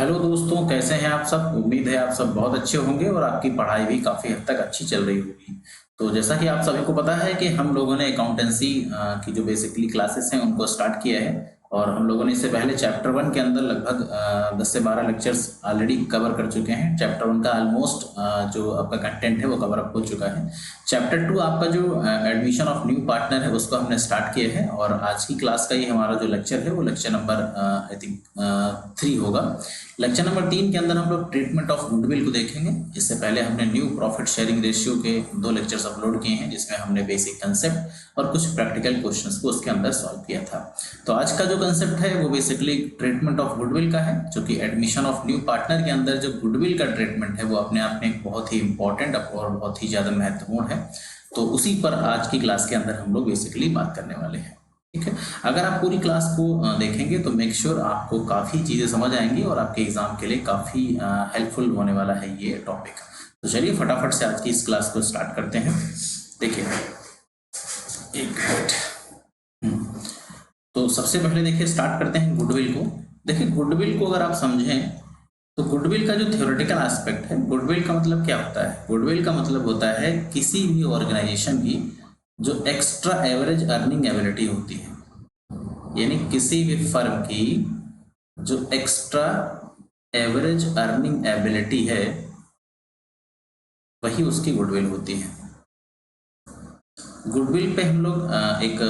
Hello दोस्तों, कैसे हैं आप सब। उम्मीद है आप सब बहुत अच्छे होंगे और आपकी पढ़ाई भी काफ़ी हद तक अच्छी चल रही होगी। तो जैसा कि आप सभी को पता है कि हम लोगों ने अकाउंटेंसी की जो बेसिकली क्लासेस हैं उनको स्टार्ट किया है और हम लोगों ने इससे पहले चैप्टर 1 के अंदर लगभग 10 से 12 लेक्चर्स ऑलरेडी कवर कर चुके हैं। चैप्टर 1 का ऑलमोस्ट जो आपका कंटेंट है वो कवर अप हो चुका है। चैप्टर 2 आपका जो एडमिशन ऑफ न्यू पार्टनर है उसको हमने स्टार्ट किया है और आज की क्लास का ये हमारा जो लेक्चर है वो लेक्चर नंबर आई थिंक 3 होगा। लेक्चर नंबर 3 के अंदर हम लोग ट्रीटमेंट ऑफ गुडविल को देखेंगे। इससे पहले हमने न्यू प्रॉफिट शेयरिंग रेशियो के 2 लेक्चर्स अपलोड किए हैं जिसमें हमने बेसिक कंसेप्ट और कुछ प्रैक्टिकल क्वेश्चंस को उसके अंदर सॉल्व किया था। तो आज का जो कंसेप्ट है वो बेसिकली ट्रीटमेंट ऑफ गुडविल का है, जो कि एडमिशन ऑफ न्यू पार्टनर के अंदर जो गुडविल का ट्रीटमेंट है वो अपने आप में एक बहुत ही इंपॉर्टेंट और बहुत ही ज्यादा महत्वपूर्ण है। तो उसी पर आज की क्लास के अंदर हम लोग बेसिकली बात करने वाले हैं। ठीक है, अगर आप पूरी क्लास को देखेंगे तो मेक श्योर आपको काफ़ी चीज़ें समझ आएंगी और आपके एग्जाम के लिए काफ़ी हेल्पफुल होने वाला है ये टॉपिक। तो चलिए फटाफट से आज की इस क्लास को स्टार्ट करते हैं। देखिए एक मिनट। तो सबसे पहले देखिए स्टार्ट करते हैं गुडविल को। देखिए गुडविल को अगर आप समझें तो गुडविल का जो थ्योरेटिकल एस्पेक्ट है, गुडविल का मतलब क्या होता है। गुडविल का मतलब होता है किसी भी ऑर्गेनाइजेशन की जो एक्स्ट्रा एवरेज अर्निंग एबिलिटी होती है, यानी किसी भी फर्म की जो एक्स्ट्रा एवरेज अर्निंग एबिलिटी है वही उसकी गुडविल होती है। गुडविल पे हम लोग एक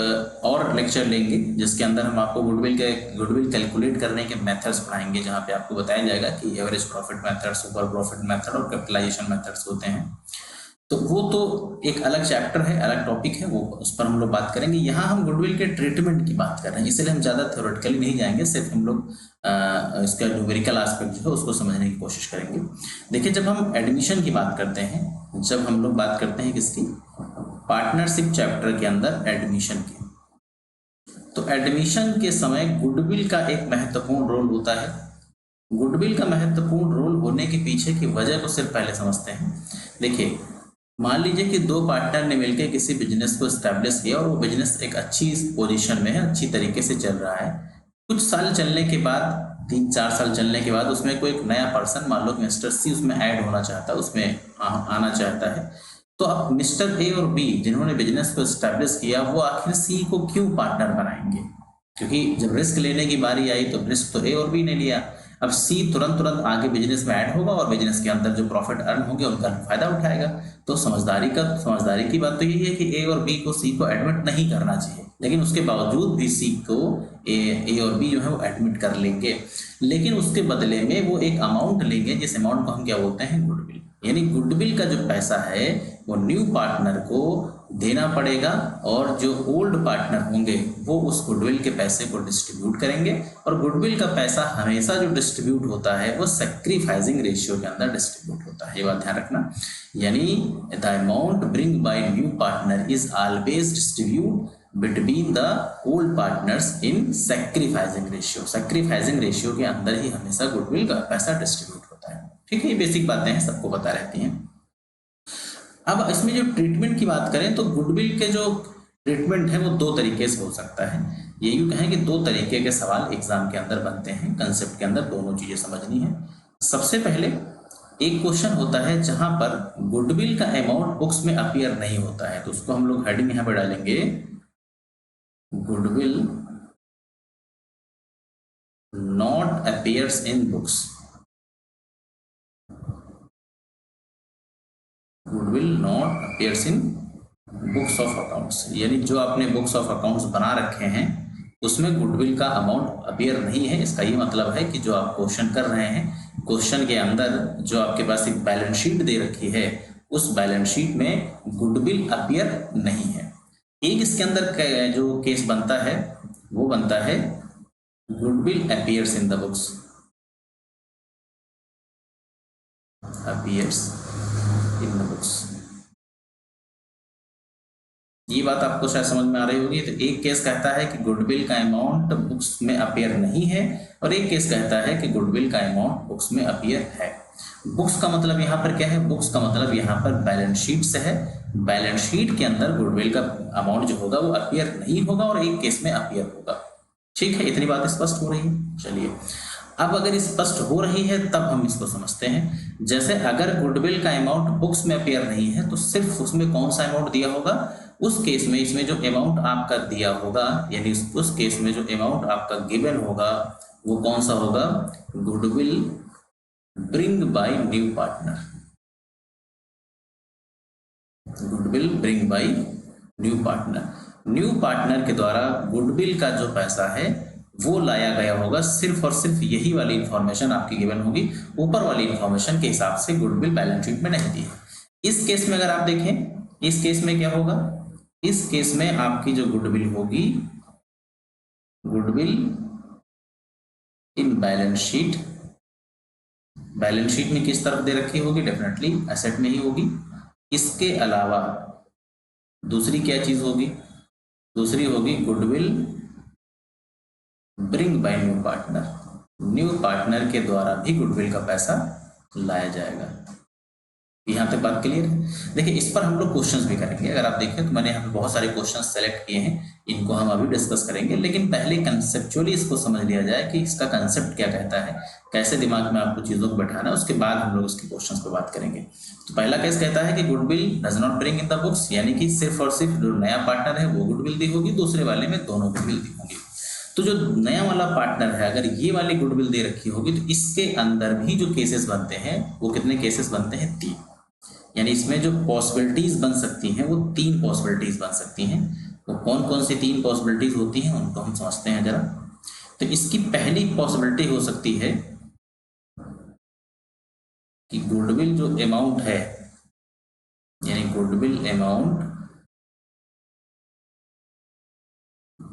और लेक्चर लेंगे जिसके अंदर हम आपको गुडविल कैलकुलेट करने के मेथड्स पढ़ाएंगे, जहां पे आपको बताया जाएगा कि average profit method, super profit method और कैपिटलाइजेशन मेथड्स होते हैं। तो वो तो एक अलग चैप्टर है, अलग टॉपिक है, वो उस पर हम लोग बात करेंगे। यहाँ हम गुडविल के ट्रीटमेंट की बात कर रहे हैं, इसलिए हम ज़्यादा थ्योरेटिकली नहीं जाएंगे, सिर्फ हम लोग इसका न्यूमेरिकल एस्पेक्ट जो है उसको समझने की कोशिश करेंगे। देखिए जब हम एडमिशन की बात करते हैं, जब हम लोग बात करते हैं किसकी, पार्टनरशिप चैप्टर के अंदर एडमिशन की, तो एडमिशन के समय गुडविल का एक महत्वपूर्ण रोल होता है। गुडविल का महत्वपूर्ण रोल होने के पीछे की वजह को सिर्फ पहले समझते हैं। देखिए मान लीजिए कि 2 पार्टनर ने मिलकर किसी बिजनेस को एस्टैब्लिश किया और वो बिजनेस एक अच्छी पोजीशन में है, अच्छी तरीके से चल रहा है। कुछ साल चलने के बाद, 3-4 साल चलने के बाद उसमें कोई एक नया पर्सन, मान लो मिस्टर सी उसमें ऐड होना चाहता है, उसमें आना चाहता है। तो अब मिस्टर ए और बी जिन्होंने बिजनेस को एस्टैब्लिश किया वो आखिर सी को क्यों पार्टनर बनाएंगे, क्योंकि जब रिस्क लेने की बारी आई तो रिस्क तो ए और बी ने लिया। अब सी तुरंत आगे बिजनेस में ऐड होगा और बिजनेस के अंदर जो प्रॉफिट अर्न होंगे उनका फायदा उठाएगा। तो समझदारी की बात तो यही है कि ए और बी को सी को एडमिट नहीं करना चाहिए, लेकिन उसके बावजूद भी सी को ए और बी जो है वो एडमिट कर लेंगे, लेकिन उसके बदले में वो एक अमाउंट लेंगे जिस अमाउंट को हम क्या बोलते हैं, गुडविल। यानी गुडविल का जो पैसा है वो न्यू पार्टनर को देना पड़ेगा और जो ओल्ड पार्टनर होंगे वो उस गुडविल के पैसे को डिस्ट्रीब्यूट करेंगे। और गुडविल का पैसा हमेशा जो डिस्ट्रीब्यूट होता है वो सैक्रिफाइसिंग रेशियो के अंदर डिस्ट्रीब्यूट होता है, ये बात ध्यान रखना। यानी the amount bring by new partner is always distribute between the old partners in sacrificing ratio. Sacrificing ratio के अंदर ही हमेशा गुडविल का पैसा डिस्ट्रीब्यूट होता है। ठीक है, ये बेसिक बातें हैं, सबको पता रहती हैं। अब इसमें जो ट्रीटमेंट की बात करें तो गुडविल के जो ट्रीटमेंट है वो 2 तरीके से हो सकता है। ये यूं कहें कि 2 तरीके के सवाल एग्जाम के अंदर बनते हैं, कंसेप्ट के अंदर दोनों चीजें समझनी है। सबसे पहले एक क्वेश्चन होता है जहां पर गुडविल का अमाउंट बुक्स में अपीयर नहीं होता है, तो उसको हम लोग हेडिंग यहां पर डालेंगे, goodwill not appears in books. Goodwill not appears in books of accounts, यानी जो आपने बुक्स ऑफ अकाउंट्स बना रखे हैं उसमें गुडविल का अमाउंट अपीयर नहीं है। इसका ये मतलब है कि जो आप क्वेश्चन कर रहे हैं, क्वेश्चन के अंदर जो आपके पास एक बैलेंस शीट दे रखी है उस बैलेंस शीट में गुडविल अपीयर नहीं है। एक इसके अंदर जो केस बनता है वो बनता है goodwill appears in the books, appears in the books. ये बात आपको शायद समझ में आ रही होगी। तो एक केस कहता है कि गुडविल का अमाउंट बुक्स में अपीयर नहीं है और एक केस कहता है कि गुडविल का अमाउंट बुक्स में अपीयर है। बुक्स का मतलब यहाँ पर क्या है, बुक्स का मतलब यहाँ पर बैलेंस शीट से है। बैलेंस शीट के अंदर गुडविल का अमाउंट जो होगा वो अपीयर नहीं होगा और एक केस में अपीयर होगा। ठीक है, इतनी बात स्पष्ट हो रही है। चलिए अब अगर स्पष्ट हो रही है तब हम इसको समझते हैं। जैसे अगर गुडविल का अमाउंट बुक्स में अपेयर नहीं है तो सिर्फ उसमें कौन सा अमाउंट दिया होगा, उस केस में इसमें जो अमाउंट आपका दिया होगा, यानी उस केस में जो अमाउंट आपका गिवन होगा वो कौन सा होगा, goodwill bring by new partner. Goodwill bring by new partner. New partner के द्वारा गुडविल का जो पैसा है वो लाया गया होगा, सिर्फ और सिर्फ यही वाली इंफॉर्मेशन आपकी गिवन होगी, ऊपर वाली इंफॉर्मेशन के हिसाब से गुडविल बैलेंस शीट में नहीं दी है। इस केस में अगर आप देखें, इस केस में क्या होगा, इस केस में आपकी जो गुडविल होगी, goodwill in balance sheet, balance sheet में किस तरफ दे रखी होगी, डेफिनेटली एसेट में ही होगी। इसके अलावा दूसरी क्या चीज होगी, दूसरी होगी goodwill bring by new partner. New partner के द्वारा भी गुडविल का पैसा लाया जाएगा। यहाँ तक बात क्लियर है। देखिए इस पर हम लोग क्वेश्चंस भी करेंगे। अगर आप देखें तो मैंने यहाँ पे बहुत सारे क्वेश्चंस सेलेक्ट किए हैं, इनको हम अभी डिस्कस करेंगे, लेकिन पहले कंसेप्चुअली इसको समझ लिया जाए कि इसका कंसेप्ट क्या कहता है, कैसे दिमाग में आपको चीजों को बैठाना है, उसके बाद हम लोग इसके क्वेश्चंस पे बात करेंगे। तो पहला केस कहता है कि goodwill does not bring in the books, यानी कि सिर्फ और सिर्फ जो नया पार्टनर है वो गुडविल दी होगी, दूसरे वाले में दोनों गुडविल दी होगी। तो जो नया वाला पार्टनर है अगर ये वाली गुडविल दे रखी होगी तो इसके अंदर भी जो केसेस बनते हैं वो कितने केसेस बनते हैं, 3। यानी इसमें जो पॉसिबिलिटीज बन सकती हैं वो 3 पॉसिबिलिटीज बन सकती हैं। तो कौन कौन सी 3 पॉसिबिलिटीज होती हैं उनको हम समझते हैं जरा। तो इसकी पहली पॉसिबिलिटी हो सकती है कि गुडविल जो अमाउंट है, यानी goodwill amount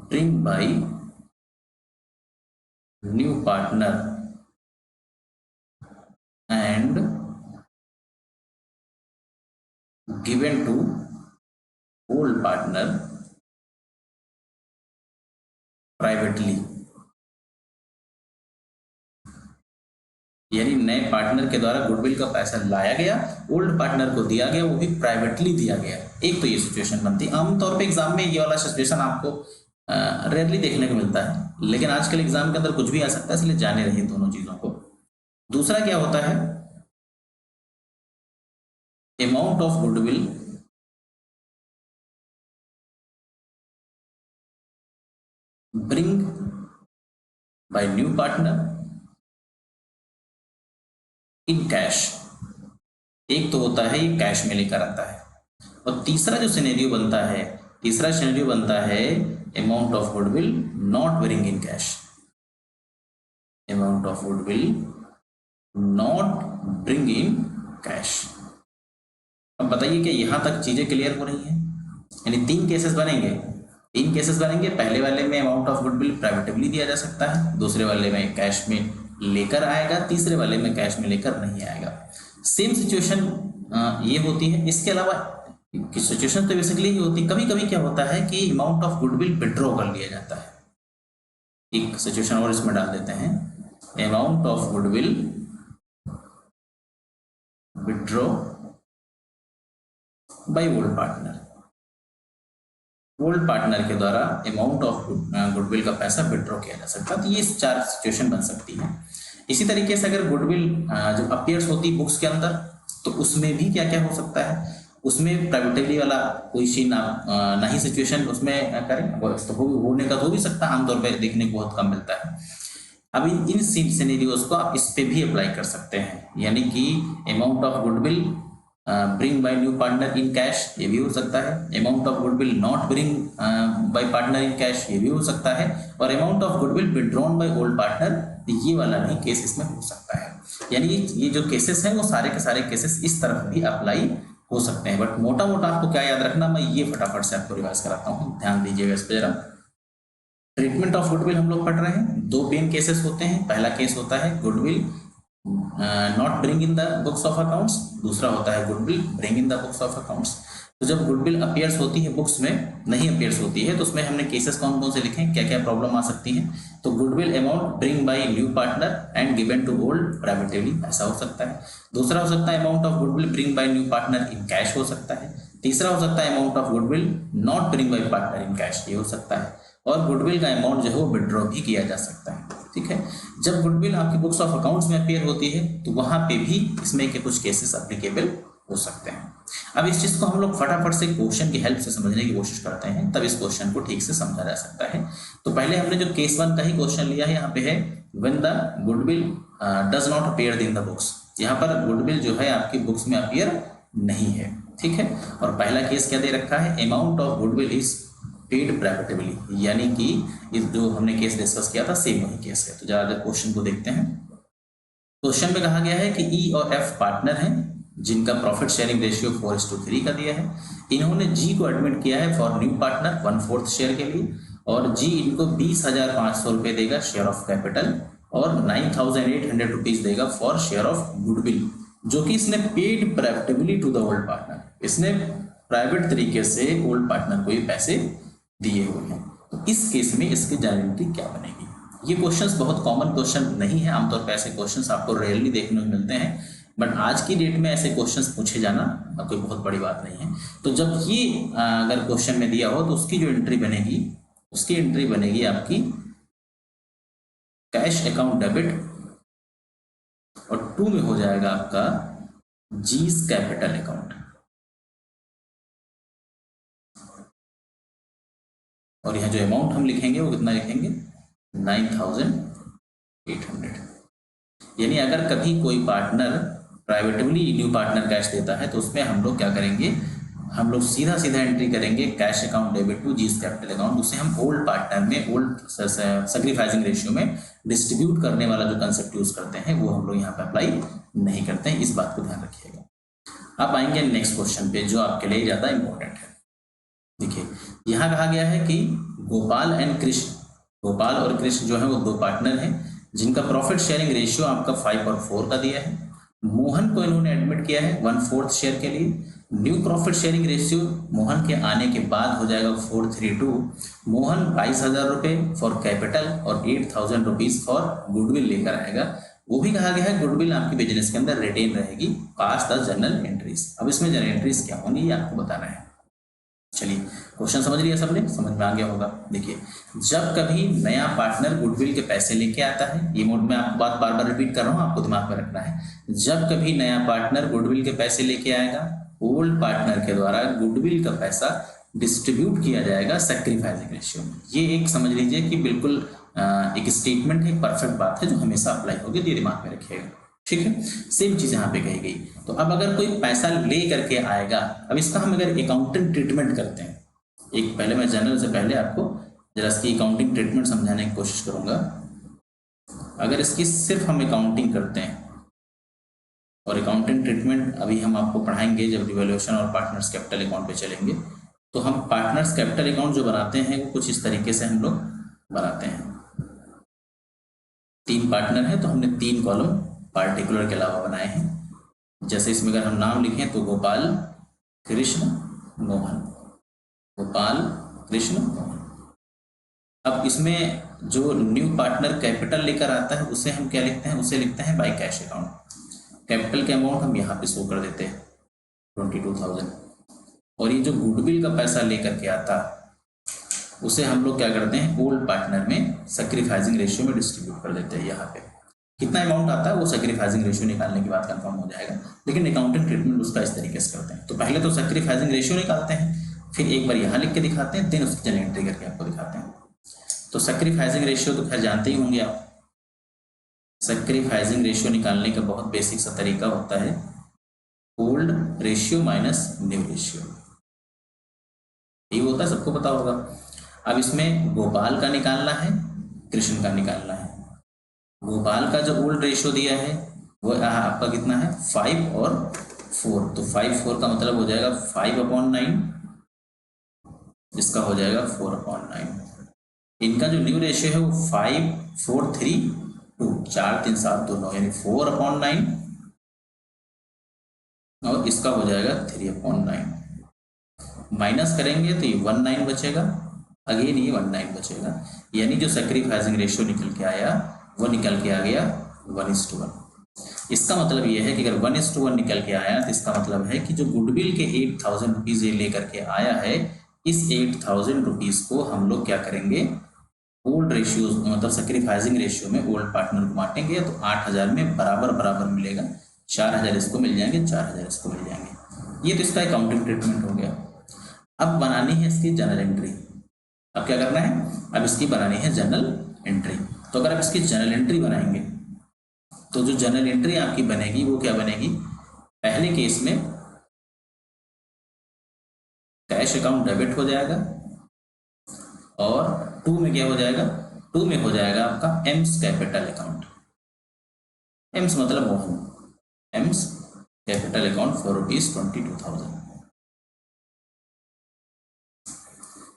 bring by new partner and given to old partner privately, यानी नए पार्टनर के द्वारा गुडविल का पैसा लाया गया, ओल्ड पार्टनर को दिया गया, वो भी प्राइवेटली दिया गया। एक तो ये सिचुएशन बनती है। आमतौर पे एग्जाम में ये वाला सिचुएशन आपको रेयरली देखने को मिलता है, लेकिन आजकल एग्जाम के अंदर कुछ भी आ सकता है, इसलिए जाने रहिए दोनों चीजों को। दूसरा क्या होता है, amount of goodwill bring by new partner in cash. एक तो होता है ये कैश में लेकर आता है, और तीसरा जो सिनेरियो बनता है, तीसरा सिनेरियो बनता है amount of goodwill not bring in cash. Amount of goodwill not bring in cash. अब बताइए कि यहां तक चीजें क्लियर हो रही हैं? यानी 3 केसेस बनेंगे, 3 केसेस बनेंगे। पहले वाले में अमाउंट ऑफ गुडविल प्राइवेटली दिया जा सकता है, दूसरे वाले में कैश में लेकर आएगा, तीसरे वाले में कैश में लेकर नहीं आएगा। सेम सिचुएशन ये होती है। इसके अलावा सिचुएशन तो बेसिकली ये होती है, कभी कभी क्या होता है कि अमाउंट ऑफ गुडविल विड्रॉ कर लिया जाता है। एक सिचुएशन और इसमें डाल देते हैं, amount of goodwill withdraw bye old partner. Old partner के द्वारा अमाउंट ऑफ गुडविल का पैसा विड्रॉ किया जा सकता है। तो ये 4 सिचुएशन बन सकती है। इसी तरीके से अगर गुडविल जब अपीयर्स होती है बुक्स के अंदर, तो उसमें भी क्या क्या हो सकता है, उसमें प्राइवेटली वाला कोई सीन नहीं सिचुएशन उसमें करें, तो होने का तो हो भी सकता है, आमतौर पर देखने को बहुत कम मिलता है। अब इन सिनेरियोज को आप इस पे भी अप्लाई कर सकते हैं, यानी कि amount of goodwill bring by new partner in cash, ये भी हो सकता है। Amount of goodwill not bring by partner in cash, ये भी हो सकता है। और amount of goodwill withdrawn by old partner, ये वाला भी केस इसमें हो सकता है। यानी ये जो केसेस हैं वो सारे के सारे केसेस इस तरफ भी अप्लाई हो सकते हैं। बट मोटा मोटा आपको क्या याद रखना, मैं ये फटाफट से आपको रिवाइज कराता हूँ, ध्यान दीजिएगा इस पर जरा। ट्रीटमेंट ऑफ गुडविल हम लोग पढ़ रहे हैं। 2 मेन केसेस होते हैं। पहला केस होता है goodwill not bring in the books of accounts, दूसरा होता है goodwill bring in the books of accounts. तो जब गुडविल अपीयर्स होती है बुक्स में, नहीं अपीयर्स होती है, तो उसमें हमने केसेस कौन कौन से लिखे हैं, क्या क्या प्रॉब्लम आ सकती है। तो goodwill amount bring by new partner and given to old privately, ऐसा हो सकता है। दूसरा हो सकता है amount of goodwill bring by new partner in cash, हो सकता है। तीसरा हो सकता है amount of goodwill not bring by partner in cash, ये हो सकता है। और गुडविल का अमाउंट जो है वो विड्रॉ भी किया जा सकता है। ठीक है। जब गुडविल आपकी बुक्स ऑफ अकाउंट्स में अपीयर होती है तो वहां पे भी इसमें के कुछ केसेस एप्लीकेबल हो सकते हैं। अब इस चीज को हम लोग फटाफट से क्वेश्चन की हेल्प से समझने की कोशिश करते हैं, तब इस क्वेश्चन को ठीक से समझा जा सकता है। तो पहले हमने जो केस 1 का ही क्वेश्चन लिया है, यहाँ पे है when the goodwill does not appear in the books. यहाँ पर गुडविल जो है आपकी बुक्स में अपीयर नहीं है, ठीक है। और पहला केस क्या दे रखा है, amount of goodwill is paid privately, यानी कि इस जो हमने केस डिस्कस किया था सेम वही केस है। तो जरा क्वेश्चन को देखते हैं। क्वेश्चन में कहा गया है कि ई और एफ पार्टनर हैं जिनका प्रॉफिट शेयरिंग रेशियो 4:3 का दिया है। इन्होंने जी को एडमिट किया है फॉर न्यू पार्टनर 1/4 शेयर के लिए, और जी इनको 20,500 रुपये देगा शेयर ऑफ कैपिटल और 9,800 रुपीज देगा फॉर शेयर ऑफ गुडविल, जो कि इसने paid privately to the old partner. इसने प्राइवेट तरीके से ओल्ड पार्टनर को ये पैसे दिए हुए हैं। तो इस केस में इसकी जनरल एंट्री क्या बनेगी? ये क्वेश्चंस बहुत कॉमन क्वेश्चन नहीं है, आमतौर पर ऐसे क्वेश्चंस आपको रेयरली देखने को मिलते हैं, बट आज की डेट में ऐसे क्वेश्चंस पूछे जाना कोई बहुत बड़ी बात नहीं है। तो जब ये अगर क्वेश्चन में दिया हो तो उसकी जो एंट्री बनेगी, उसकी एंट्री बनेगी आपकी कैश अकाउंट डेबिट, और 2 में हो जाएगा आपका जीस कैपिटल अकाउंट, और यहाँ जो अमाउंट हम लिखेंगे वो कितना लिखेंगे 9,800। यानी अगर कभी कोई partner privately new partner cash देता है तो उसमें हम लोग क्या करेंगे, हम लोग सीधा एंट्री करेंगे कैश अकाउंट डेबिट टू जीस कैपिटल अकाउंट। उसे हम ओल्ड पार्टनर में ओल्ड सैक्रिफाइसिंग रेशियो में डिस्ट्रीब्यूट करने वाला जो कंसेप्ट यूज करते हैं वो हम लोग यहाँ पे अप्लाई नहीं करते हैं, इस बात को ध्यान रखिएगा। अब आएंगे नेक्स्ट क्वेश्चन पे जो आपके लिए ज्यादा इंपॉर्टेंट है। देखिए यहाँ कहा गया है कि गोपाल एंड कृष्ण, गोपाल और कृष्ण जो है वो 2 पार्टनर हैं जिनका प्रॉफिट शेयरिंग रेशियो आपका 5 और 4 का दिया है। मोहन को इन्होंने एडमिट किया है 1/4 शेयर के लिए। New profit sharing ratio Mohan के आने के बाद हो जाएगा 432। मोहन 22,000 रुपये फॉर कैपिटल और 8,000 रुपीज फॉर गुडविल लेकर आएगा। वो भी कहा गया है गुडविल आपकी बिजनेस के अंदर रिटेन रहेगी, पास द जर्नल एंट्रीज। अब इसमें जर्नल एंट्रीज क्या होंगी ये आपको बताना है। चलिए क्वेश्चन समझ लिया सबने, समझ में आ गया होगा। देखिए जब कभी नया पार्टनर गुडविल के पैसे लेके आता है, ये मोड में आपको बात बार बार रिपीट कर रहा हूँ, आपको दिमाग में रखना है। जब कभी नया पार्टनर गुडविल के पैसे लेके आएगा, ओल्ड पार्टनर के द्वारा गुडविल का पैसा डिस्ट्रीब्यूट किया जाएगा सैक्रिफाइसिंग रेशियो में। ये एक समझ लीजिए कि बिल्कुल एक स्टेटमेंट है, परफेक्ट बात है जो हमेशा अप्लाई होगी, ये दिमाग में रखिएगा, ठीक है। सेम चीज यहाँ पे कही गई। तो अब अगर कोई पैसा ले करके आएगा, अब इसका हम अगर अकाउंटिंग ट्रीटमेंट करते हैं, एक पहले मैं जनरल से पहले आपको जरा इसकी अकाउंटिंग ट्रीटमेंट समझाने की कोशिश करूंगा। अगर इसकी सिर्फ हम अकाउंटिंग करते हैं, और अकाउंटिंग ट्रीटमेंट अभी हम आपको पढ़ाएंगे जब रिवैल्यूएशन और पार्टनर्स कैपिटल अकाउंट पे चलेंगे, तो हम पार्टनर्स कैपिटल अकाउंट जो बनाते हैं वो कुछ इस तरीके से हम लोग बनाते हैं। 3 पार्टनर है तो हमने 3 कॉलम पार्टिकुलर के अलावा बनाए हैं। जैसे इसमें अगर हम नाम लिखें तो गोपाल कृष्ण मोहन, गोपाल कृष्ण मोहन। अब इसमें जो न्यू पार्टनर कैपिटल लेकर आता है उसे हम क्या लिखते हैं, उसे लिखते हैं बाय कैश अकाउंट। कैपिटल के अमाउंट हम यहाँ पे शो कर देते हैं 22,000, और ये जो गुडविल का पैसा लेकर के आता उसे हम लोग क्या करते हैं ओल्ड पार्टनर में सैक्रिफाइसिंग रेशियो में डिस्ट्रीब्यूट कर देते हैं। यहाँ पे कितना अमाउंट आता है वो सैक्रिफाइसिंग रेशियो निकालने के बाद कंफर्म हो जाएगा, लेकिन अकाउंटिंग ट्रीटमेंट उसका इस तरीके से करते हैं। तो पहले तो सैक्रिफाइसिंग रेशियो निकालते हैं, फिर एक बार यहाँ लिख के दिखाते हैं, देन उसकी जनरल एंट्री करके आपको दिखाते हैं। तो सैक्रिफाइसिंग रेशियो तो खैर जानते ही होंगे आप। सैक्रिफाइसिंग रेशियो निकालने का बहुत बेसिक सा तरीका होता है old ratio minus new ratio, ये होता है, सबको पता होगा। अब इसमें गोपाल का निकालना है, कृष्ण का निकालना है। गोपाल का जो ओल्ड रेशियो दिया है वो आपका कितना है 5 और 4, तो 5/4 का मतलब हो जाएगा 5/9, इसका हो जाएगा 4/9। इनका जो न्यू रेशियो है वो 5, 4, 3, 2, 4, 3, 7, 2, 9, यानी 4/9, और इसका हो जाएगा 3/9। माइनस करेंगे तो ये 19 बचेगा, अगेन ये 19 बचेगा, यानी जो सैक्रिफाइसिंग रेशियो निकल के आया वो निकल के आ गया 1:1। इसका मतलब ये है कि अगर 1:1 निकल के आया तो इसका मतलब है कि जो गुडविल के 8,000 रुपीज ये लेकर के आया है, इस 8,000 रुपीज को हम लोग क्या करेंगे ओल्ड रेशियो मतलब सेक्रीफाइसिंग रेशियो में ओल्ड पार्टनर को बांटेंगे तो 8,000 में बराबर बराबर मिलेगा, 4,000 इसको मिल जाएंगे, 4,000 इसको मिल जाएंगे। ये तो इसका अकाउंटिंग ट्रीटमेंट हो गया। अब बनानी है इसकी जनरल एंट्री। अब क्या करना है, अब इसकी बनानी है जनरल एंट्री। तो अगर आप इसकी जनरल एंट्री बनाएंगे तो जो जनरल एंट्री आपकी बनेगी वो क्या बनेगी, पहले केस में कैश अकाउंट डेबिट हो जाएगा और 2 में क्या हो जाएगा, 2 में हो जाएगा आपका एम्स कैपिटल अकाउंट। एम्स मतलब Mohan, AIIMS capital account for ₹22,000।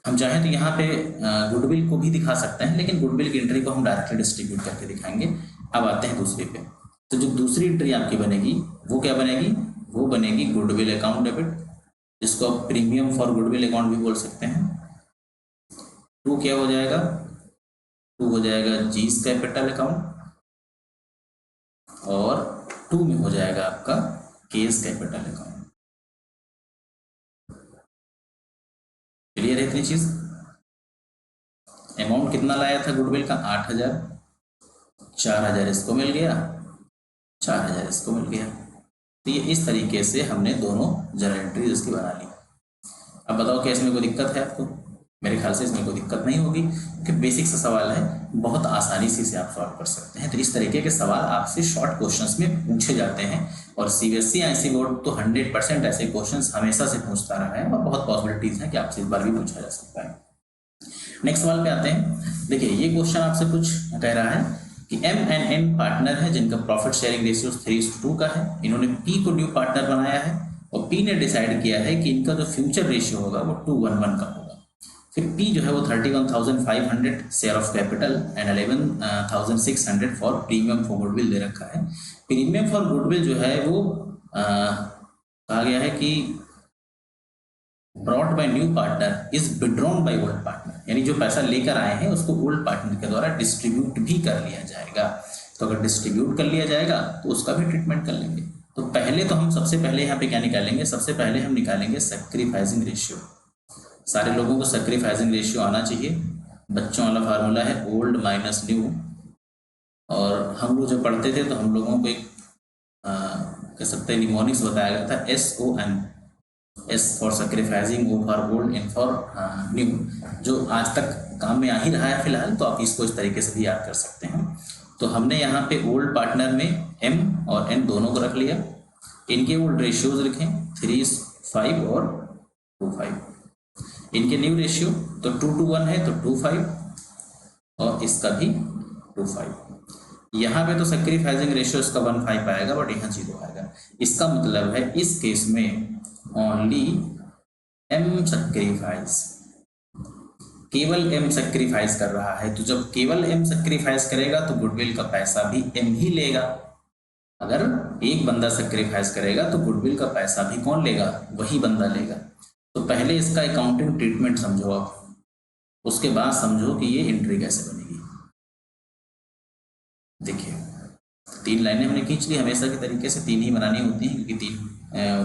हम चाहें तो यहाँ पे गुडविल को भी दिखा सकते हैं, लेकिन गुडविल की एंट्री को हम डायरेक्टली डिस्ट्रीब्यूट करके दिखाएंगे। अब आते हैं दूसरे पे। तो जो दूसरी एंट्री आपकी बनेगी वो क्या बनेगी, वो बनेगी गुडविल अकाउंट डेबिट, जिसको आप प्रीमियम फॉर गुडविल अकाउंट भी बोल सकते हैं। 2 क्या हो जाएगा, 2 हो जाएगा जीस कैपिटल अकाउंट और 2 में हो जाएगा आपका केस कैपिटल अकाउंट। क्लियर है इतनी चीज। अमाउंट कितना लाया था गुडविल का, 8,000, 4,000 इसको मिल गया, 4,000 इसको मिल गया। तो ये इस तरीके से हमने दोनों जनरल एंट्री इसकी बना ली। अब बताओ क्या इसमें कोई दिक्कत है आपको? मेरे ख्याल से इसमें कोई दिक्कत नहीं होगी, क्योंकि बेसिक सा सवाल है, बहुत आसानी से इसे आप सॉल्व कर सकते हैं। तो इस तरीके के सवाल आपसे शॉर्ट क्वेश्चंस में पूछे जाते हैं और सीबीएसई आईसी बोर्ड तो 100% ऐसे क्वेश्चंस हमेशा से पूछता रहा है और बहुत पॉसिबिलिटीज है कि आपसे इस बार भी पूछा जा सकता है। नेक्स्ट सवाल पे आते हैं। देखिए ये क्वेश्चन आपसे कुछ कह रहा है कि एम एंड एन पार्टनर है जिनका प्रॉफिट शेयरिंग रेशियो 3:2 का है। इन्होंने पी को ड्यू पार्टनर बनाया है और पी ने डिसाइड किया है कि इनका जो फ्यूचर रेशियो होगा वो 2:1 का होगा। फिर पी जो है वो 31,500 share of capital and 11,600 for premium for goodwill दे रखा है। प्रीमियम फॉर गुडविल जो है वो कहा गया है कि brought by new partner is withdrawn by old partner, यानी जो पैसा लेकर आए हैं उसको ओल्ड पार्टनर के द्वारा डिस्ट्रीब्यूट भी कर लिया जाएगा। तो अगर डिस्ट्रीब्यूट कर लिया जाएगा तो उसका भी ट्रीटमेंट कर लेंगे। तो पहले तो हम सबसे पहले यहाँ पे क्या निकालेंगे, सबसे पहले हम निकालेंगे सैक्रिफाइसिंग रेशियो। सारे लोगों को सैक्रिफाइसिंग रेशियो आना चाहिए। बच्चों वाला फार्मूला है ओल्ड माइनस न्यू, और हम लोग जब पढ़ते थे तो हम लोगों को एक कह सकते हैं निमोनिक्स बताया गया था, SON, S for sacrificing, O for old, N for new, जो आज तक काम में आ ही रहा है फिलहाल। तो आप इसको इस तरीके से भी याद कर सकते हैं। तो हमने यहाँ पे ओल्ड पार्टनर में M और N दोनों को रख लिया। इनके ओल्ड रेशियोज लिखें 3:5 और 2:5। इनके न्यू रेशियो तो 2:1 है तो 2:5 और इसका भी 2:5। यहाँ पे तो सैक्रिफाइसिंग रेशियो इसका 1:5 आएगा बट यहाँ 0 आएगा। इसका मतलब है इस केस में ओनली M सैक्रिफाइस, केवल M सैक्रिफाइस कर रहा है। तो जब केवल M सैक्रिफाइस करेगा तो गुडविल का पैसा भी M ही लेगा। अगर एक बंदा सैक्रिफाइस करेगा तो गुडविल का पैसा भी कौन लेगा, वही बंदा लेगा। तो पहले इसका अकाउंटिंग ट्रीटमेंट समझो आप, उसके बाद समझो कि ये एंट्री कैसे बनेगी। देखिए 3 लाइनें हमने खींच ली, हमेशा के तरीके से 3 ही बनानी होती हैं, क्योंकि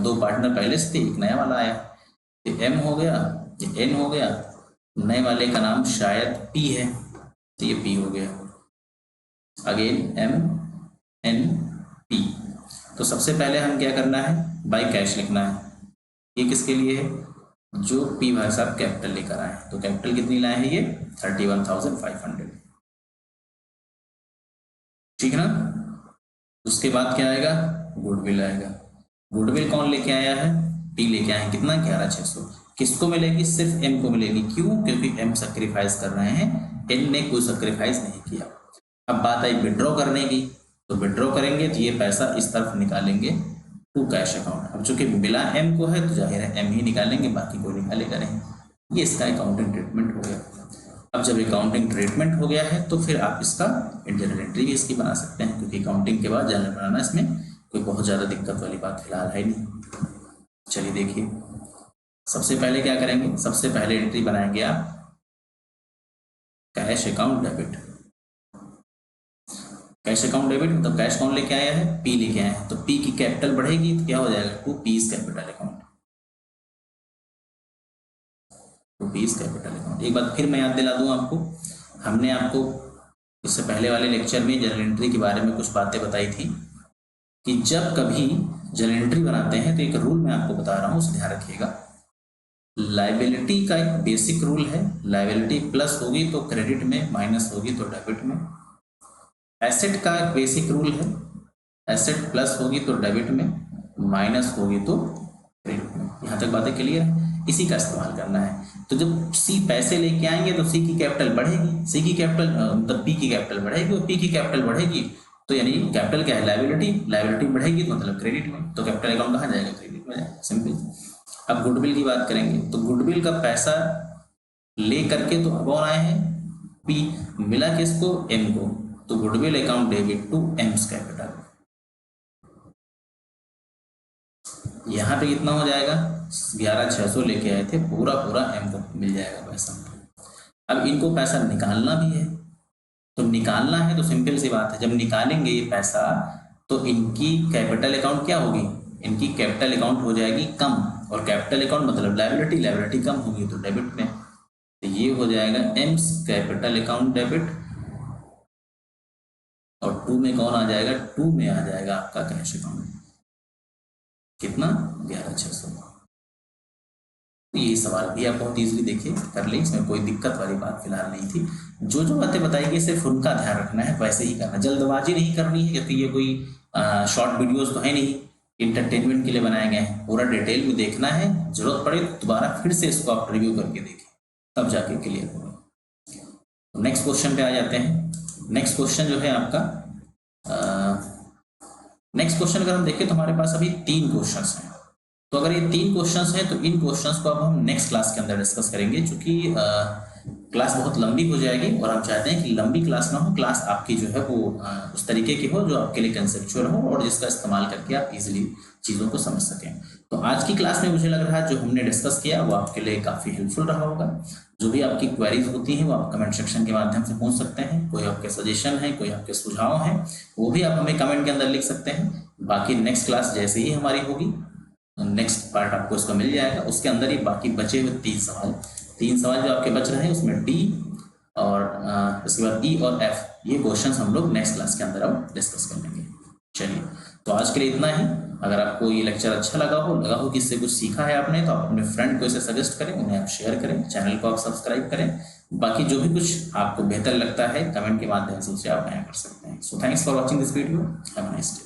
2 पार्टनर पहले से थे, एक नया वाला आया। ये M हो गया, ये N हो गया, नए वाले का नाम शायद P है तो ये P हो गया, अगेन M N P। तो सबसे पहले हम क्या करना है, बाय कैश लिखना है। ये किसके लिए है, जो P भाई साहब कैपिटल लेकर आए। तो कैपिटल कितनी लाए हैं, ये 31,500, ठीक है ना। उसके बाद क्या आएगा, गुडविल आएगा। गुडविल कौन लेके आया है, P लेके आए हैं। कितना, 11,600। किसको मिलेगी, सिर्फ M को मिलेगी। क्यों, क्योंकि M सैक्रिफाइस कर रहे हैं, N ने कोई सैक्रिफाइस नहीं किया। अब बात आई विड्रॉ करने की, तो विड्रॉ करेंगे तो ये पैसा इस तरफ निकालेंगे टू कैश अकाउंट। अब चूंकि मिला M को है तो जाहिर है M ही निकालेंगे, बाकी कोई निकालेगा नहीं। ये इसका अकाउंटिंग ट्रीटमेंट हो गया। अब जब अकाउंटिंग ट्रीटमेंट हो गया है तो फिर आप इसका जनरल एंट्री भी इसकी बना सकते हैं, क्योंकि अकाउंटिंग के बाद जनरल बनाना इसमें कोई बहुत ज़्यादा दिक्कत वाली बात फिलहाल है नहीं। चलिए देखिए, सबसे पहले क्या करेंगे, सबसे पहले एंट्री बनाएंगे आप cash account debit. Cash account debit मतलब कैश कौन लेके आया है, P लेके आया है। तो P की कैपिटल बढ़ेगी तो क्या हो जाएगा, 2P's capital account, 2P's capital account. एक बात फिर मैं याद दिला दूं आपको, हमने आपको इससे पहले वाले लेक्चर में जर्नल एंट्री के बारे में कुछ बातें बताई थी कि जब कभी जर्नल एंट्री बनाते हैं तो एक रूल मैं आपको बता रहा हूँ, उसे ध्यान रखिएगा। लाइबिलिटी का एक बेसिक रूल है, लाइबिलिटी प्लस होगी तो क्रेडिट में, माइनस होगी तो डेबिट में। एसेट का एक बेसिक रूल है, एसेट प्लस होगी तो डेबिट में, माइनस होगी तो क्रेडिट में। यहाँ तक बातें क्लियर है, इसी का इस्तेमाल करना है। तो जब सी पैसे लेके आएंगे तो सी की कैपिटल बढ़ेगी, सी की कैपिटल मतलब पी की कैपिटल बढ़ेगी, और पी की कैपिटल बढ़ेगी तो यानी कैपिटल क्या है, लाइबिलिटी, लाइबिलिटी बढ़ेगी तो मतलब क्रेडिट में, तो कैपिटल अकाउंट कहाँ जाएगा, क्रेडिट में जाएगा, सिंपल। अब गुडविल की बात करेंगे तो गुडविल का पैसा ले करके तो कौन आए हैं, पी, मिला किसको, एम को, तो goodwill account debit to M's capital. यहाँ पे कितना हो जाएगा, 11,600 लेके आए थे, पूरा पूरा एम को मिल जाएगा पैसा। अब इनको पैसा निकालना भी है, तो निकालना है तो सिंपल सी बात है, जब निकालेंगे ये पैसा तो इनकी कैपिटल अकाउंट क्या होगी, इनकी कैपिटल अकाउंट हो जाएगी कम, और कैपिटल अकाउंट मतलब लायबिलिटी, लायबिलिटी कम होगी तो डेबिट में, तो ये हो जाएगा एम्स कैपिटल अकाउंट डेबिट, और 2 में कौन आ जाएगा, 2 में आ जाएगा आपका कैश अकाउंट, कितना 11,600। ये सवाल भी आप बहुत इजीली देखिए कर ले, इसमें कोई दिक्कत वाली बात फिलहाल नहीं थी। जो जो बातें बताई गई सिर्फ उनका ध्यान रखना है, वैसे ही करना, जल्दबाजी नहीं करनी है, क्योंकि ये कोई शॉर्ट वीडियोस तो है नहीं, इंटरटेनमेंट के लिए बनाए गए हैं, पूरा डिटेल में देखना है, जरूरत पड़े तो दोबारा फिर से इसको आप रिव्यू करके देखें, तब जाके क्लियर होगा। नेक्स्ट क्वेश्चन पे आ जाते हैं। नेक्स्ट क्वेश्चन जो है आपका, नेक्स्ट क्वेश्चन अगर हम देखें तो हमारे पास अभी 3 क्वेश्चंस हैं। तो अगर ये 3 क्वेश्चंस हैं तो इन क्वेश्चंस को अब हम नेक्स्ट क्लास के अंदर डिस्कस करेंगे, क्योंकि क्लास बहुत लंबी हो जाएगी और हम चाहते हैं कि लंबी क्लास ना हो, क्लास आपकी जो है वो उस तरीके की हो जो आपके लिए कंसेप्चुअल हो और जिसका इस्तेमाल करके आप इजीली चीज़ों को समझ सकें। तो आज की क्लास में मुझे लग रहा है जो हमने डिस्कस किया वो आपके लिए काफ़ी हेल्पफुल रहा होगा। जो भी आपकी क्वेरीज होती हैं वो आप कमेंट सेक्शन के माध्यम से पूछ सकते हैं, कोई आपके सजेशन है, कोई आपके सुझाव हैं, वो भी आप हमें कमेंट के अंदर लिख सकते हैं। बाकी नेक्स्ट क्लास जैसे ही हमारी होगी, नेक्स्ट पार्ट आपको इसका मिल जाएगा, उसके अंदर ही बाकी बचे हुए 3 सवाल जो आपके बच रहे हैं उसमें डी और इसके बाद ई और एफ, ये क्वेश्चंस हम लोग नेक्स्ट क्लास के अंदर अब डिस्कस कर लेंगे। चलिए, तो आज के लिए इतना ही। अगर आपको ये लेक्चर अच्छा लगा हो कि इससे कुछ सीखा है आपने, तो आप अपने फ्रेंड को इसे सजेस्ट करें, उन्हें आप शेयर करें, चैनल को आप सब्सक्राइब करें। बाकी जो भी कुछ आपको बेहतर लगता है कमेंट के माध्यम से उसे आप नया कर सकते हैं। So thanks for watching this video, have a nice day.